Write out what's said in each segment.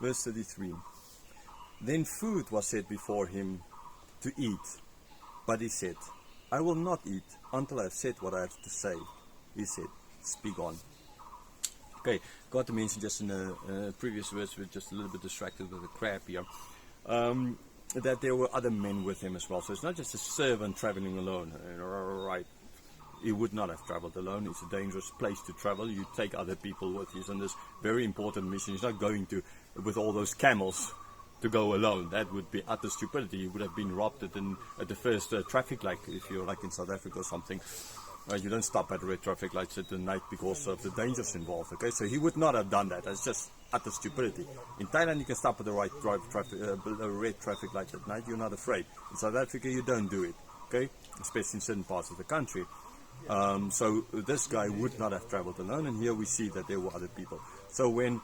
Verse 33. Then food was set before him to eat, but he said, I will not eat until I have said what I have to say. He said, speak on. Okay, got to mention just in the previous verse, we're just a little bit distracted with the crab here, that there were other men with him as well. So it's not just a servant traveling alone, right? He would not have traveled alone. It's a dangerous place to travel. You take other people with you on this very important mission. He's not going to, with all those camels, to go alone. That would be utter stupidity. He would have been robbed at the first traffic light, if you're like in South Africa or something. You don't stop at red traffic lights at the night because of the dangers involved. Okay, so he would not have done that. That's just utter stupidity. In Thailand, you can stop at the red traffic lights at night. You're not afraid. In South Africa, you don't do it. Okay, especially in certain parts of the country. So this guy would not have traveled alone, and here we see that there were other people. So when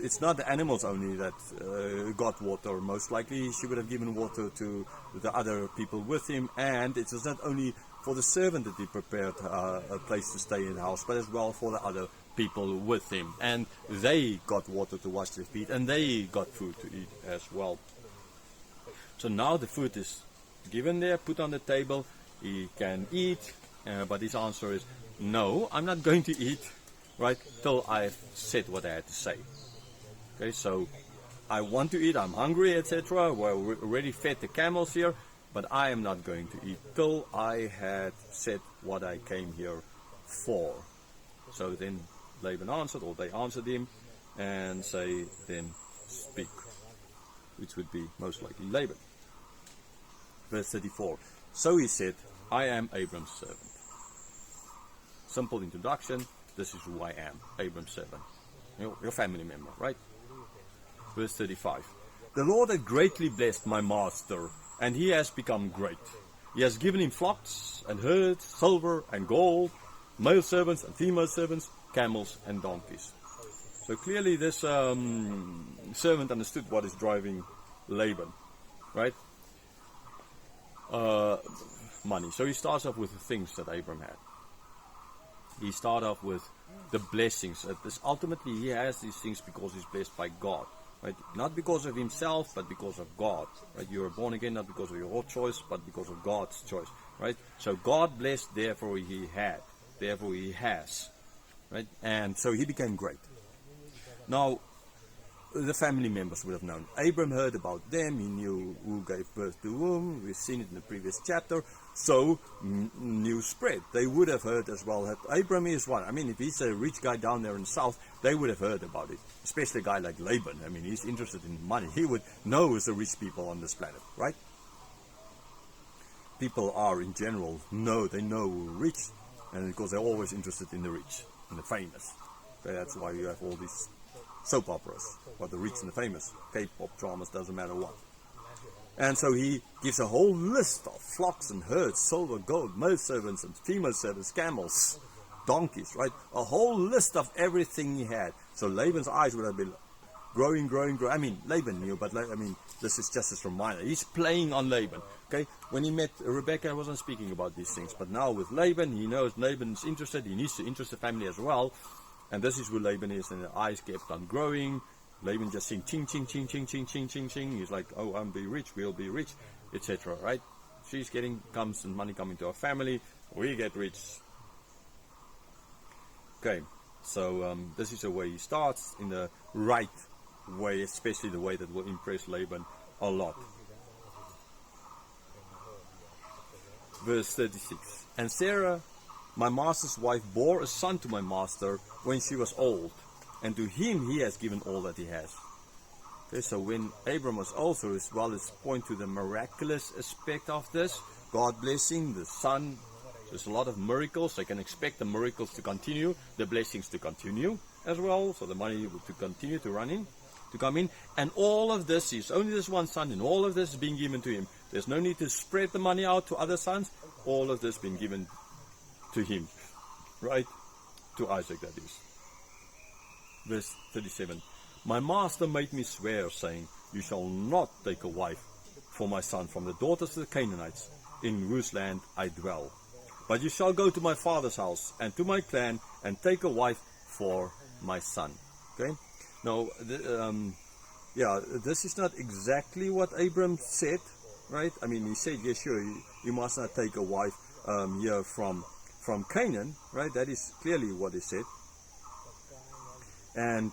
it's not the animals only that got water, most likely she would have given water to the other people with him, and it was not only for the servant that he prepared a place to stay in the house, but as well for the other people with him, and they got water to wash their feet, and they got food to eat as well. So now the food is given there, put on the table. He can eat, but his answer is, no, I'm not going to eat, right, till I've said what I had to say. Okay, so I want to eat, I'm hungry, etc. We're already fed the camels here, but I am not going to eat till I had said what I came here for. So then Laban answered, or they answered him, and say, then speak, which would be most likely Laban. Verse 34. So he said, I am Abram's servant. Simple introduction. This is who I am, Abram's servant. Your family member, right? Verse 35. The Lord had greatly blessed my master, and he has become great. He has given him flocks and herds, silver and gold, male servants and female servants, camels and donkeys. So clearly this servant understood what is driving Laban, right? Money. So he starts off with the things that Abram had. He starts off with the blessings. Ultimately, he has these things because he's blessed by God, right? Not because of himself, but because of God, right? You are born again not because of your own choice, but because of God's choice, right? So God blessed, therefore he had, therefore he has, right? And so he became great. Now, the family members would have known. Abram heard about them. He knew who gave birth to whom. We've seen it in the previous chapter. So, news spread. They would have heard as well that Abram is one. I mean, if he's a rich guy down there in the south, they would have heard about it. Especially a guy like Laban. I mean, he's interested in money. He would know the rich people on this planet, right? People are, in general, they know who are rich. And because they're always interested in the rich and the famous. Okay, that's why you have all these soap operas, what the rich and the famous, K-pop dramas, doesn't matter what. And so he gives a whole list of flocks and herds, silver, gold, male servants and female servants, camels, donkeys, right? A whole list of everything he had. So Laban's eyes would have been growing. I mean, Laban knew, but this is just a reminder. He's playing on Laban. Okay, when he met Rebekah, I wasn't speaking about these things, but now with Laban, he knows Laban's interested. He needs to interest the family as well. And this is who Laban is, and the eyes kept on growing. Laban just saying ching, ching, ching, ching, ching, ching, ching, ching. He's like, oh, I'll be rich, we'll be rich, etc. Right? She's comes and money coming to our family. We get rich. Okay, so this is the way he starts in the right way, especially the way that will impress Laban a lot. Verse 36. And Sarah, my master's wife, bore a son to my master when she was old, and to him he has given all that he has. Okay, so when Abram was old, so as well as point to the miraculous aspect of this, God blessing, the son, there's a lot of miracles. They can expect the miracles to continue, the blessings to continue as well, so the money to continue to come in, and all of this is only this one son, and all of this is being given to him. There's no need to spread the money out to other sons. All of this being given to him, right? To Isaac, that is. Verse 37. My master made me swear, saying, you shall not take a wife for my son from the daughters of the Canaanites, in whose land I dwell. But you shall go to my father's house and to my clan and take a wife for my son. Okay? No, this is not exactly what Abram said, right? I mean, he said, yes, sure, you must not take a wife here from Canaan, right? That is clearly what he said. And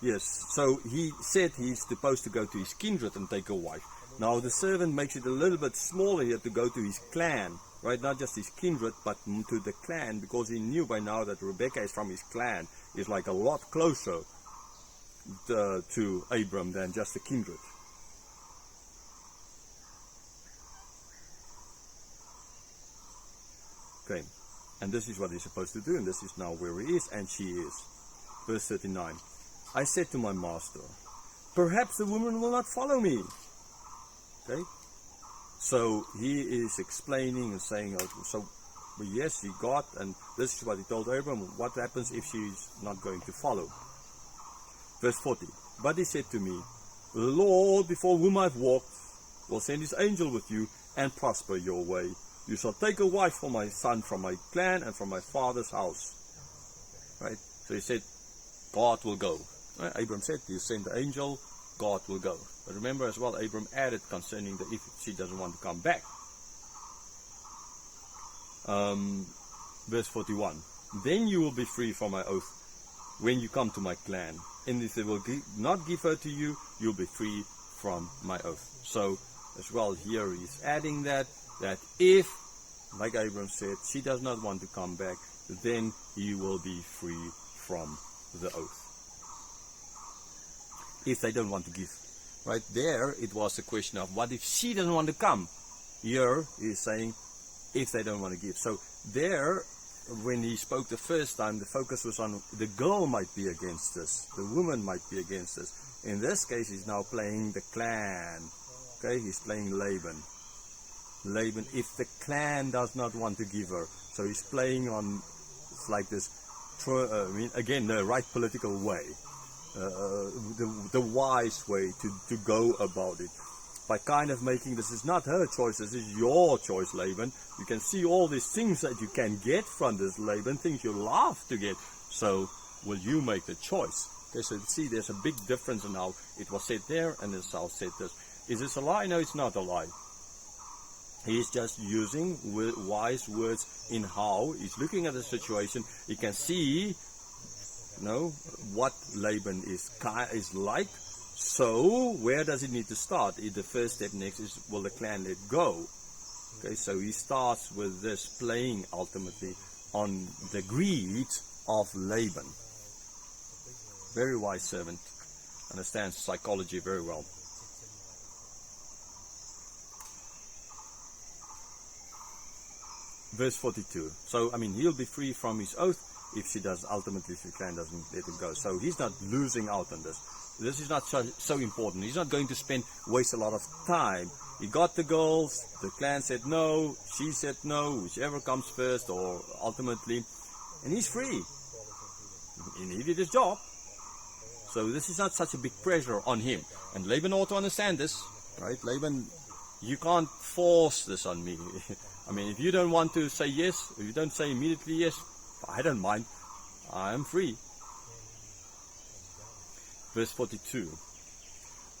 yes, so he said he's supposed to go to his kindred and take a wife. Now the servant makes it a little bit smaller here to go to his clan, right? Not just his kindred, but to the clan, because he knew by now that Rebekah is from his clan, is like a lot closer to Abram than just the kindred. Okay, and this is what he's supposed to do, and this is now where he is, and she is. Verse 39. I said to my master, perhaps the woman will not follow me. Okay, so he is explaining and saying, so yes, he got, and this is what he told Abram, what happens if she's not going to follow. Verse 40, but he said to me, the Lord before whom I've walked will send his angel with you and prosper your way. You shall take a wife for my son from my clan and from my father's house. Right, so he said, God will go. Right? Abram said, you send the angel, God will go. But remember as well, Abram added concerning the if she doesn't want to come back. Verse 41. Then you will be free from my oath when you come to my clan. And if they will not give her to you, you'll be free from my oath. So as well here he's adding that if, like Abram said, she does not want to come back, then he will be free from the oath. If they don't want to give. Right there, it was a question of what if she doesn't want to come? Here, he's saying, if they don't want to give. So there, when he spoke the first time, the focus was on the girl might be against us. The woman might be against us. In this case, he's now playing the clan. Okay, he's playing Laban. Laban, if the clan does not want to give her. So he's playing on, it's like this, again, the right political way. The wise way to go about it, by kind of making this is not her choice, this is your choice, Laban. You can see all these things that you can get from this, Laban, things you love to get. So will you make the choice? Okay, so see, there's a big difference in how it was said there and this how said this. Is this a lie? No, it's not a lie. He's just using wise words in how he's looking at the situation. He can see what Laban is like. So where does it need to start? The first step next is, will the clan let go? Okay, so he starts with this playing ultimately on the greed of Laban. Very wise servant, understands psychology very well. Verse 42. So he'll be free from his oath if she does, ultimately, if the clan doesn't let him go. So he's not losing out on this. This is not so important. He's not going to waste a lot of time. He got the girls, the clan said no, she said no, whichever comes first, or ultimately, and he's free. He did his job. So this is not such a big pressure on him. And Laban ought to understand this, right? Laban, you can't force this on me. If you don't want to say yes, if you don't say immediately yes, I don't mind. I am free. Verse 42.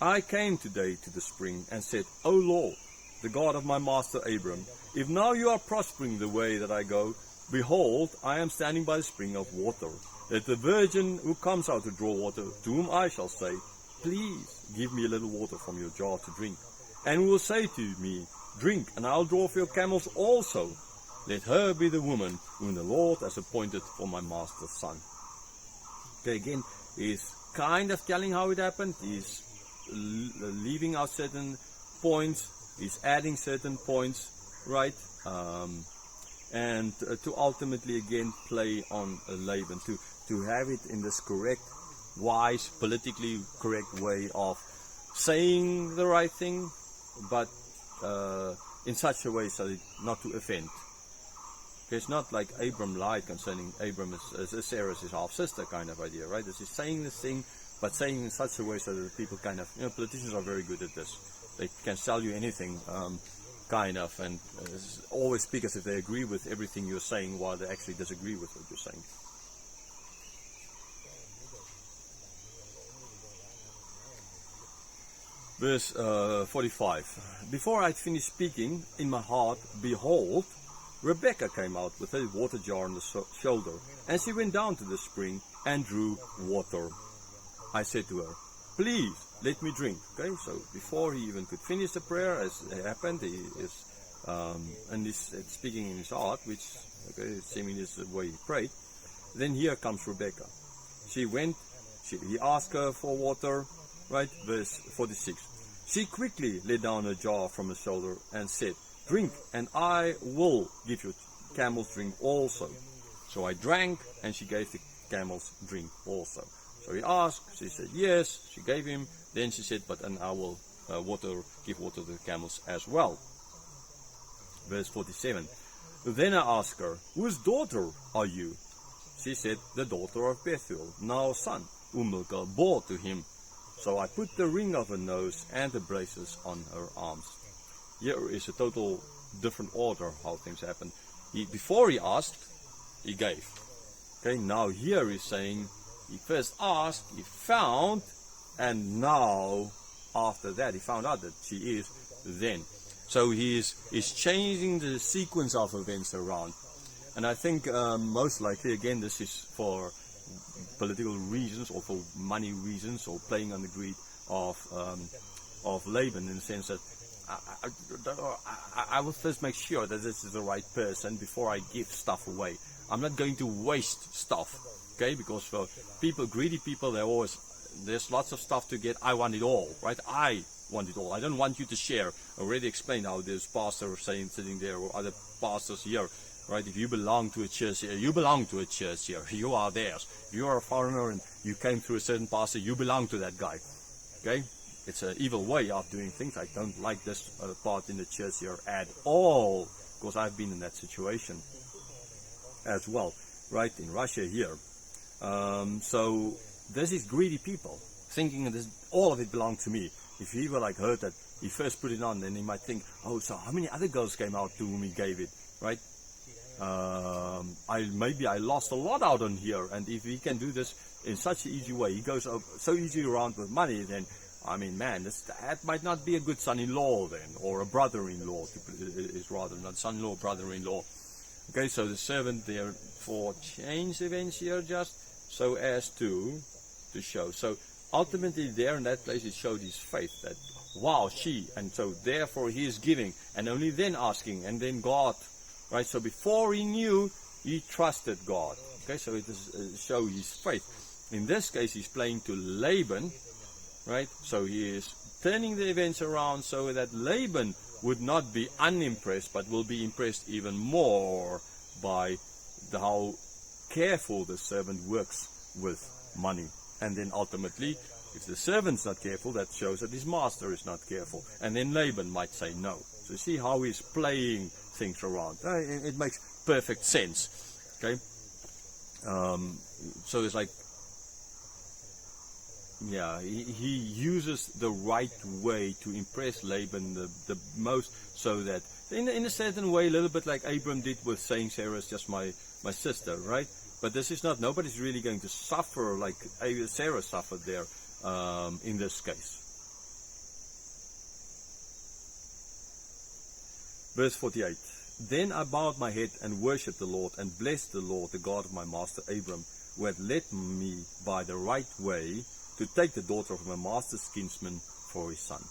I came today to the spring and said, O Lord, the God of my master Abram, if now you are prospering the way that I go, behold, I am standing by the spring of water. Let the virgin who comes out to draw water, to whom I shall say, please give me a little water from your jar to drink. And who will say to me, drink, and I'll draw for your camels also. Let her be the woman whom the Lord has appointed for my master's son. Okay, again, he's kind of telling how it happened. He's leaving out certain points. He's adding certain points, right? And to ultimately again play on Laban, to have it in this correct, wise, politically correct way of saying the right thing, but in such a way so that not to offend. It's not like Abram lied concerning Abram as Sarah's his half-sister kind of idea, right? This is saying this thing, but saying in such a way so that people kind of, politicians are very good at this. They can sell you anything, kind of, and always speak as if they agree with everything you're saying while they actually disagree with what you're saying. Verse 45. Before I had finished speaking, in my heart, behold, Rebekah came out with a water jar on the shoulder, and she went down to the spring and drew water. I said to her, please, let me drink. Okay, so before he even could finish the prayer, as it happened, he is and he's speaking in his heart, which, okay, seeming is the way he prayed. Then here comes Rebekah. She went, he asked her for water, right? Verse 46. She quickly laid down a jar from her shoulder and said, drink, and I will give you camels drink also. So I drank, and she gave the camels drink also. So he asked, she said yes, she gave him. Then she said, but and I will give water to the camels as well. Verse 47. Then I asked her, whose daughter are you? She said, the daughter of Bethuel, Naor's son, whom Milcah bore to him. So I put the ring of her nose and the braces on her arms. Here is a total different order how things happen. Before he asked, he gave. Okay, now here he's saying, he first asked, he found, and now after that he found out that she is then. So he's changing the sequence of events around. And I think most likely, again, this is for political reasons or for money reasons or playing on the greed of Laban, in the sense that I will first make sure that this is the right person before I give stuff away. I'm not going to waste stuff, okay? Because for people, greedy people, there's lots of stuff to get. I want it all, right? I want it all. I don't want you to share. I already explained how this pastor sitting there, or other pastors here, right? If you belong to a church here, you belong to a church here. You are theirs. If you are a foreigner and you came through a certain pastor, you belong to that guy, okay? It's an evil way of doing things. I don't like this part in the church here at all, because I've been in that situation as well, right, in Russia here. So this is greedy people thinking that all of it belonged to me. If he were like heard that he first put it on, then he might think, oh, so how many other girls came out to whom he gave it, right? Maybe I lost a lot out on here, and if he can do this in such an easy way, he goes so easy around with money, then I mean, man, that might not be a good son-in-law then, or a brother-in-law is rather, not son-in-law, brother-in-law. Okay, so the servant therefore changed events here just so as to show. So ultimately there in that place it showed his faith that, wow, and so therefore he is giving, and only then asking, and then God, right? So before he knew, he trusted God. Okay, so it is show his faith. In this case, he's playing to Laban, right? So he is turning the events around so that Laban would not be unimpressed, but will be impressed even more by how careful the servant works with money. And then ultimately, if the servant's not careful, that shows that his master is not careful. And then Laban might say no. So see how he's playing things around. It makes perfect sense. Okay? So it's like, yeah, he uses the right way to impress Laban the most, so that in a certain way, a little bit like Abram did with saying Sarah's just my sister, right? But this is not, nobody's really going to suffer like Sarah suffered there in this case. Verse 48. Then I bowed my head and worshipped the Lord and blessed the Lord, the God of my master Abram, who had led me by the right way to take the daughter of my master's kinsman for his son.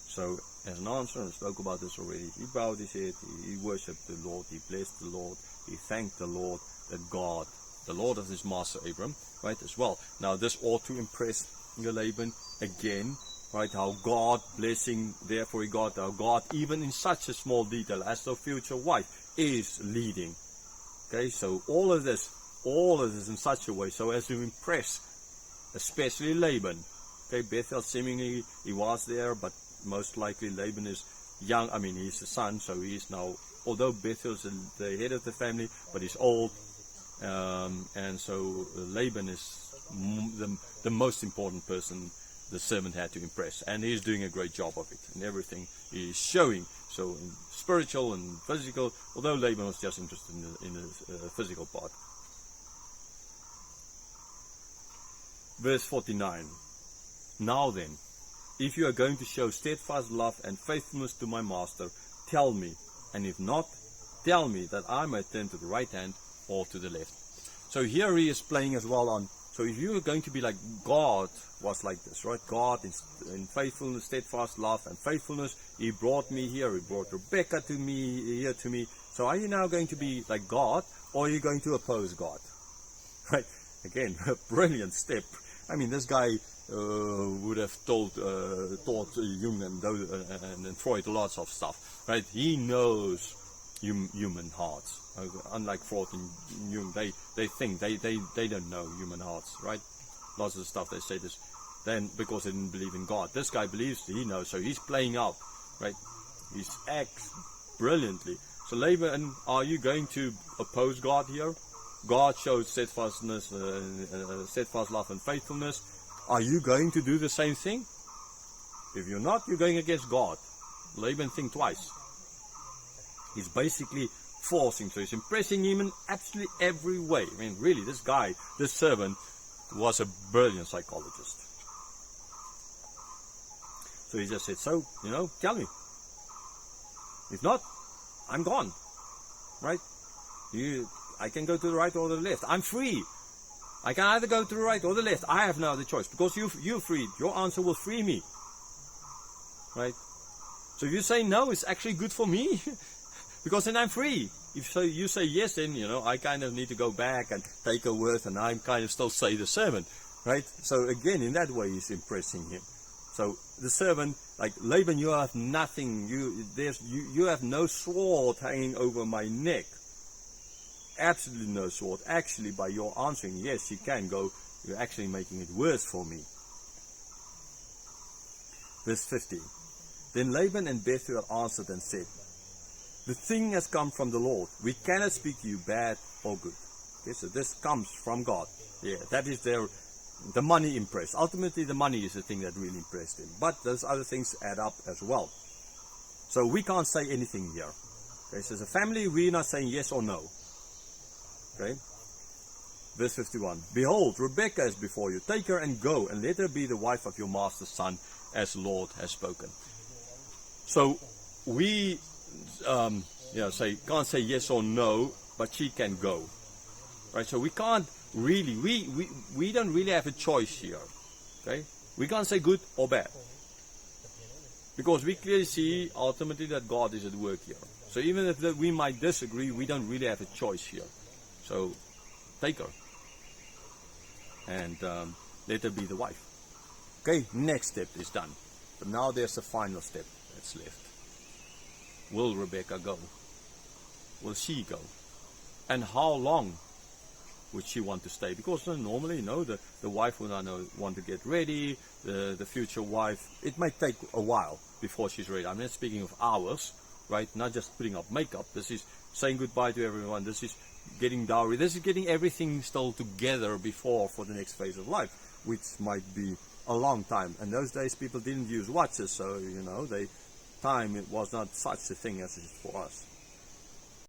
So, as an answer, I spoke about this already, he bowed his head, he worshipped the Lord, he blessed the Lord, he thanked the Lord, that God, the Lord of his master Abram, right, as well. Now, this ought to impress Laban again, right, how God blessing, therefore he got, how God, even in such a small detail as the future wife, is leading. Okay, so all of this in such a way, so as to impress especially Laban. Okay, Bethuel seemingly he was there, but most likely Laban is young. I mean, he's the son, so he is now, although Bethuel's the head of the family, but he's old, and so Laban is the most important person the servant had to impress, and he's doing a great job of it, and everything is showing. So in spiritual and physical, although Laban was just interested in the physical part. Verse 49. Now then, if you are going to show steadfast love and faithfulness to my master, tell me, and if not, tell me that I may turn to the right hand or to the left. So here he is playing as well on, so if you are going to be like God was like this, right? God in faithfulness, steadfast love and faithfulness, he brought me here, he brought Rebekah to me, here to me. So are you now going to be like God, or are you going to oppose God? Right? Again, a brilliant step. I mean, this guy would have taught Jung and Freud lots of stuff, right? He knows human hearts. Unlike Freud and Jung, they think, they don't know human hearts, right? Lots of the stuff they say this, then because they didn't believe in God. This guy believes, he knows, so he's playing up, right? He acts brilliantly. So Laban, are you going to oppose God here? God shows steadfastness, steadfast love and faithfulness. Are you going to do the same thing? If you're not, you're going against God. Laban think twice. He's basically forcing, so he's impressing him in absolutely every way. I mean, really, this guy, this servant, was a brilliant psychologist. So he just said, so, tell me. If not, I'm gone. Right? I can go to the right or the left. I'm free. I can either go to the right or the left. I have no other choice. Because you're freed. Your answer will free me. Right? So if you say no, it's actually good for me. Because then I'm free. If you say yes, then, I kind of need to go back and take a word, and I'm kind of still say the servant. Right? So again, in that way, he's impressing him. So the servant, like Laban, you have nothing. You have no sword hanging over my neck. Absolutely no sword. Actually, by your answering yes, you can go, you're actually making it worse for me. Verse 50. Then Laban and Bethuel answered and said, the thing has come from the Lord. We cannot speak to you bad or good. Okay, so this comes from God. Yeah, that is the money impressed. Ultimately, the money is the thing that really impressed him. But those other things add up as well. So we can't say anything here. Okay, so as a family, we're not saying yes or no. Okay. Verse 51. Behold, Rebekah is before you. Take her and go, and let her be the wife of your master's son, as the Lord has spoken. So we can't say yes or no, but she can go. Right? So we can't really, we don't really have a choice here. Okay? We can't say good or bad. Because we clearly see ultimately that God is at work here. So even if we might disagree, we don't really have a choice here. So take her and let her be the wife. Okay, next step is done. But now there's the final step that's left. Will Rebekah go? Will she go? And how long would she want to stay? Because normally, the wife would want to get ready, the future wife. It might take a while before she's ready. I'm not speaking of hours, right? Not just putting up makeup. This is saying goodbye to everyone. This is getting dowry. This is getting everything still together for the next phase of life, which might be a long time. And those days people didn't use watches, so time, it was not such a thing as it is for us.